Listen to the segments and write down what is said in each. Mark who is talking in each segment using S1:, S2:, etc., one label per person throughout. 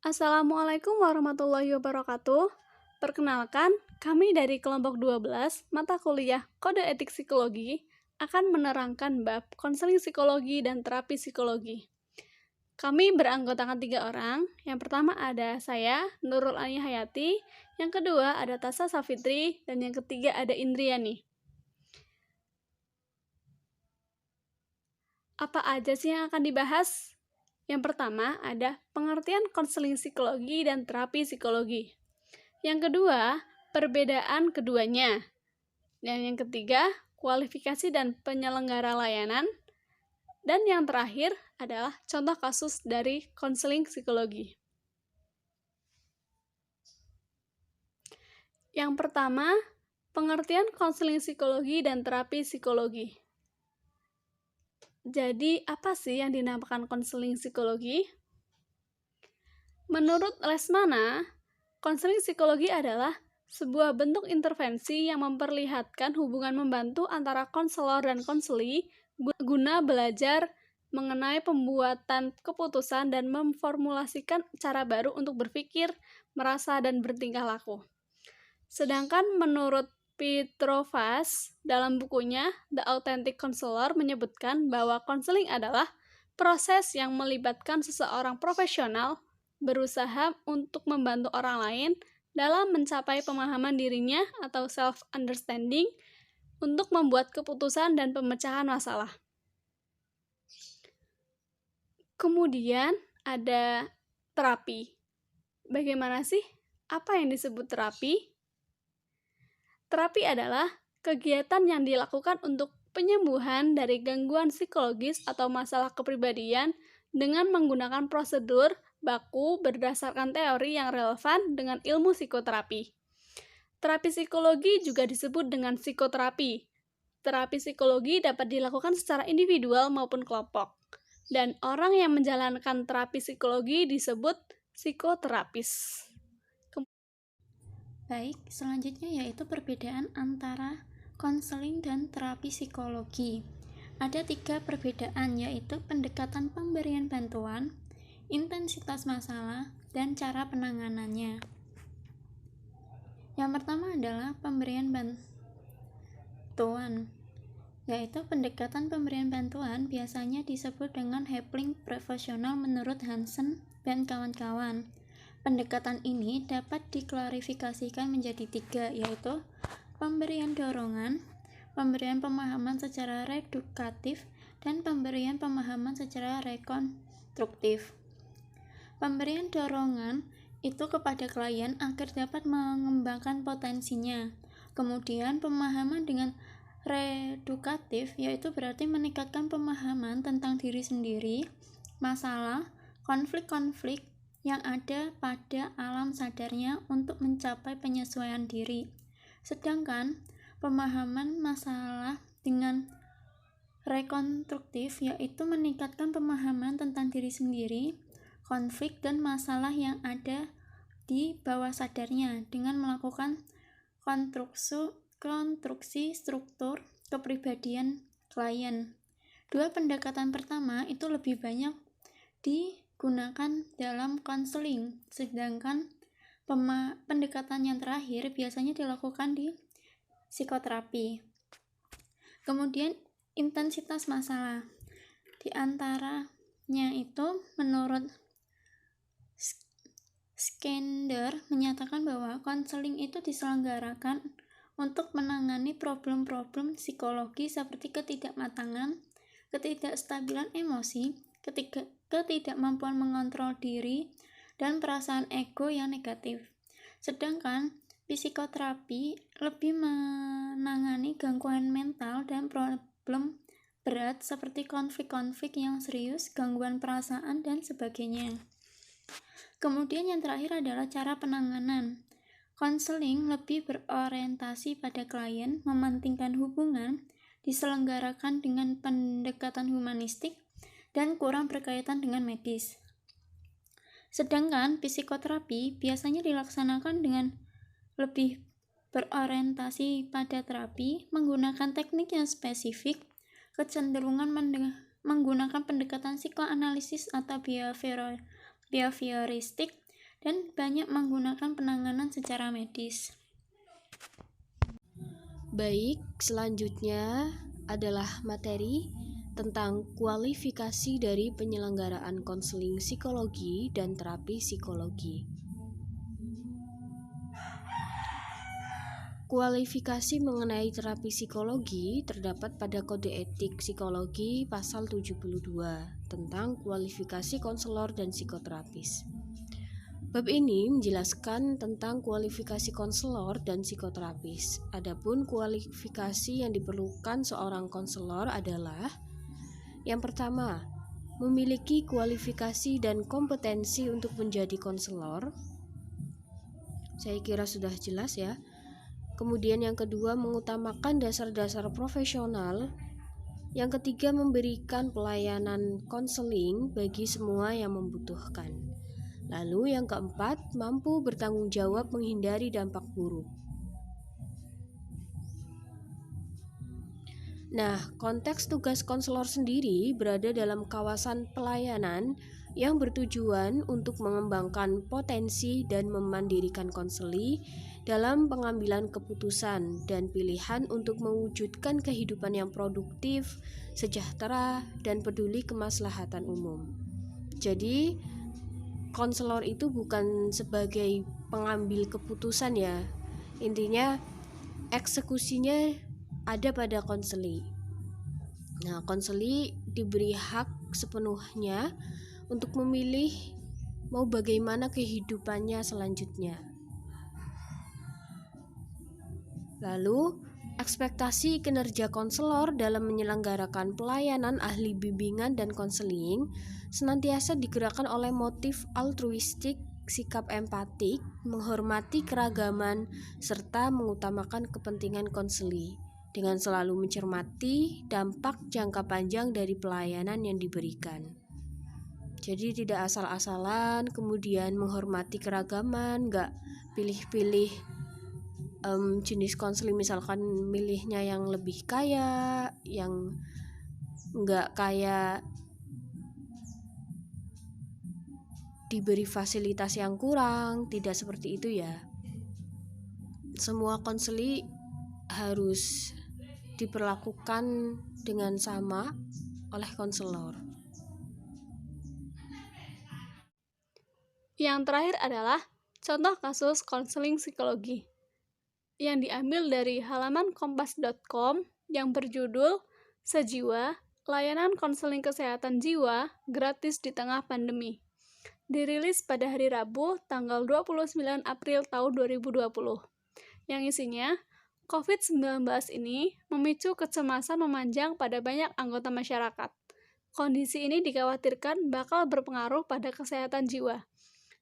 S1: Assalamualaikum warahmatullahi wabarakatuh. Perkenalkan, kami dari kelompok 12 mata kuliah Kode Etik Psikologi akan menerangkan bab konseling psikologi dan terapi psikologi. Kami beranggotakan 3 orang. Yang pertama ada saya, Nurul Ani Hayati. Yang kedua ada Tasa Safitri. Dan yang ketiga ada Indriani. Apa aja sih yang akan dibahas? Yang pertama ada pengertian konseling psikologi dan terapi psikologi. Yang kedua, perbedaan keduanya. Dan yang ketiga, kualifikasi dan penyelenggara layanan. Dan yang terakhir adalah contoh kasus dari konseling psikologi. Yang pertama, pengertian konseling psikologi dan terapi psikologi. Jadi, apa sih yang dinamakan konseling psikologi? Menurut Lesmana, konseling psikologi adalah sebuah bentuk intervensi yang memperlihatkan hubungan membantu antara konselor dan konseli guna belajar mengenai pembuatan keputusan dan memformulasikan cara baru untuk berpikir, merasa, dan bertingkah laku. Sedangkan menurut Petrovas, dalam bukunya The Authentic Counselor menyebutkan bahwa konseling adalah proses yang melibatkan seseorang profesional berusaha untuk membantu orang lain dalam mencapai pemahaman dirinya atau self-understanding untuk membuat keputusan dan pemecahan masalah. Kemudian ada terapi. Bagaimana sih? Apa yang disebut terapi? Terapi adalah kegiatan yang dilakukan untuk penyembuhan dari gangguan psikologis atau masalah kepribadian dengan menggunakan prosedur baku berdasarkan teori yang relevan dengan ilmu psikoterapi. Terapi psikologi juga disebut dengan psikoterapi. Terapi psikologi dapat dilakukan secara individual maupun kelompok. Dan orang yang menjalankan terapi psikologi disebut psikoterapis.
S2: Baik, selanjutnya yaitu perbedaan antara konseling dan terapi psikologi. Ada 3 perbedaan, yaitu pendekatan pemberian bantuan, intensitas masalah, dan cara penanganannya. Yang pertama adalah pemberian bantuan, yaitu pendekatan pemberian bantuan biasanya disebut dengan helping profesional menurut Hansen dan kawan-kawan. Pendekatan ini dapat diklarifikasikan menjadi 3, yaitu pemberian dorongan, pemberian pemahaman secara redukatif, dan pemberian pemahaman secara rekonstruktif. Pemberian dorongan itu kepada klien agar dapat mengembangkan potensinya. Kemudian pemahaman dengan redukatif, yaitu berarti meningkatkan pemahaman tentang diri sendiri, masalah, konflik-konflik yang ada pada alam sadarnya untuk mencapai penyesuaian diri. Sedangkan pemahaman masalah dengan rekonstruktif yaitu meningkatkan pemahaman tentang diri sendiri, konflik dan masalah yang ada di bawah sadarnya dengan melakukan konstruksi struktur kepribadian klien. 2 pendekatan pertama itu lebih banyak digunakan dalam konseling, sedangkan pendekatan yang terakhir biasanya dilakukan di psikoterapi. Kemudian intensitas masalah. Di antaranya itu menurut Skender menyatakan bahwa konseling itu diselenggarakan untuk menangani problem-problem psikologi seperti ketidakmatangan, ketidakstabilan emosi, ketidakmampuan mengontrol diri, dan perasaan ego yang negatif. Sedangkan psikoterapi lebih menangani gangguan mental dan problem berat seperti konflik-konflik yang serius, gangguan perasaan, dan sebagainya. Kemudian yang terakhir adalah cara penanganan. Konseling lebih berorientasi pada klien, mementingkan hubungan, diselenggarakan dengan pendekatan humanistik, dan kurang berkaitan dengan medis. Sedangkan psikoterapi biasanya dilaksanakan dengan lebih berorientasi pada terapi, menggunakan teknik yang spesifik, kecenderungan menggunakan pendekatan psikoanalisis atau behavioristik, dan banyak menggunakan penanganan secara medis.
S3: Baik, selanjutnya adalah materi tentang kualifikasi dari penyelenggaraan konseling psikologi dan terapi psikologi. Kualifikasi mengenai terapi psikologi terdapat pada Kode Etik Psikologi pasal 72 tentang kualifikasi konselor dan psikoterapis. Bab ini menjelaskan tentang kualifikasi konselor dan psikoterapis. Adapun kualifikasi yang diperlukan seorang konselor adalah: yang pertama, memiliki kualifikasi dan kompetensi untuk menjadi konselor. Saya kira sudah jelas ya. Kemudian yang kedua, mengutamakan dasar-dasar profesional. Yang ketiga, memberikan pelayanan konseling bagi semua yang membutuhkan. Lalu yang keempat, mampu bertanggung jawab menghindari dampak buruk. Nah, konteks tugas konselor sendiri berada dalam kawasan pelayanan yang bertujuan untuk mengembangkan potensi dan memandirikan konseli dalam pengambilan keputusan dan pilihan untuk mewujudkan kehidupan yang produktif, sejahtera, dan peduli kemaslahatan umum. Jadi, konselor itu bukan sebagai pengambil keputusan ya. Intinya, eksekusinya ada pada konseli. Nah, konseli diberi hak sepenuhnya untuk memilih mau bagaimana kehidupannya selanjutnya. Lalu, ekspektasi kinerja konselor dalam menyelenggarakan pelayanan ahli bimbingan dan konseling senantiasa digerakkan oleh motif altruistik, sikap empatik, menghormati keragaman, serta mengutamakan kepentingan konseli dengan selalu mencermati dampak jangka panjang dari pelayanan yang diberikan. Jadi tidak asal-asalan, kemudian menghormati keragaman, nggak pilih-pilih jenis konseling, misalkan milihnya yang lebih kaya, yang nggak kaya diberi fasilitas yang kurang. Tidak seperti itu ya. Semua konseli harus diperlakukan dengan sama oleh konselor.
S1: Yang terakhir adalah contoh kasus konseling psikologi yang diambil dari halaman kompas.com yang berjudul Sejiwa, Layanan Konseling Kesehatan Jiwa Gratis di Tengah Pandemi. Dirilis pada hari Rabu, tanggal 29 April tahun 2020. Yang isinya, COVID-19 ini memicu kecemasan memanjang pada banyak anggota masyarakat. Kondisi ini dikhawatirkan bakal berpengaruh pada kesehatan jiwa.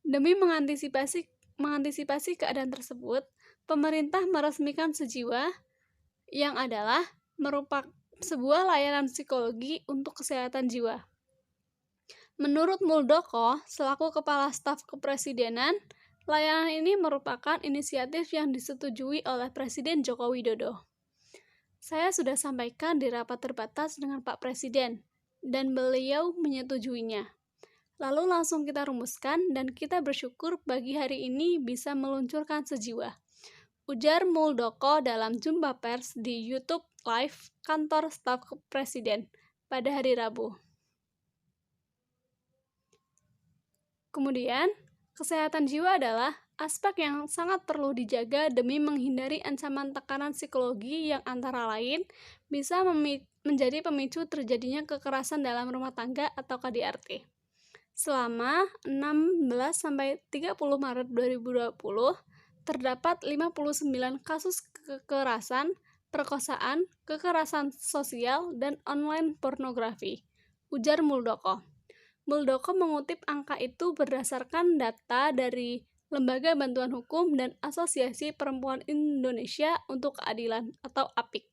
S1: Demi mengantisipasi keadaan tersebut, pemerintah meresmikan Sejiwa yang adalah merupakan sebuah layanan psikologi untuk kesehatan jiwa. Menurut Muldoko, selaku Kepala Staf Kepresidenan, layanan ini merupakan inisiatif yang disetujui oleh Presiden Joko Widodo. Saya sudah sampaikan di rapat terbatas dengan Pak Presiden, dan beliau menyetujuinya. Lalu langsung kita rumuskan dan kita bersyukur bagi hari ini bisa meluncurkan Sejiwa, ujar Muldoko dalam jumpa pers di YouTube Live Kantor Staf Presiden pada hari Rabu. Kemudian, kesehatan jiwa adalah aspek yang sangat perlu dijaga demi menghindari ancaman tekanan psikologi yang antara lain bisa menjadi pemicu terjadinya kekerasan dalam rumah tangga atau KDRT. Selama 16-30 Maret 2020, terdapat 59 kasus kekerasan, perkosaan, kekerasan sosial, dan online pornografi, ujar Muldoko. Muldoko mengutip angka itu berdasarkan data dari Lembaga Bantuan Hukum dan Asosiasi Perempuan Indonesia untuk Keadilan atau APIK.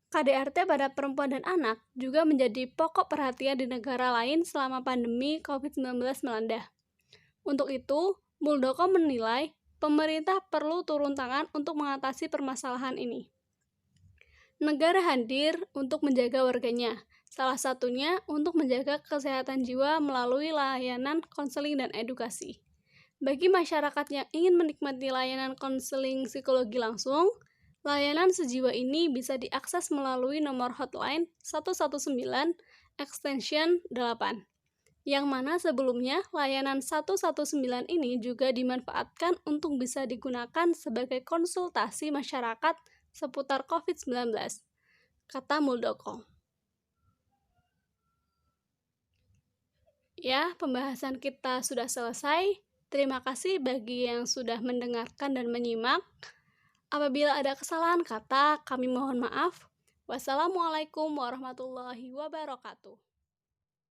S1: KDRT pada perempuan dan anak juga menjadi pokok perhatian di negara lain selama pandemi COVID-19 melanda. Untuk itu, Muldoko menilai pemerintah perlu turun tangan untuk mengatasi permasalahan ini. Negara hadir untuk menjaga warganya, salah satunya untuk menjaga kesehatan jiwa melalui layanan konseling dan edukasi. Bagi masyarakat yang ingin menikmati layanan konseling psikologi langsung, layanan sejiwa ini bisa diakses melalui nomor hotline 119 extension 8, yang mana sebelumnya layanan 119 ini juga dimanfaatkan untuk bisa digunakan sebagai konsultasi masyarakat seputar COVID-19, kata Muldoko. Ya, pembahasan kita sudah selesai. Terima kasih bagi yang sudah mendengarkan dan menyimak. Apabila ada kesalahan kata, kami mohon maaf. Wassalamualaikum warahmatullahi wabarakatuh.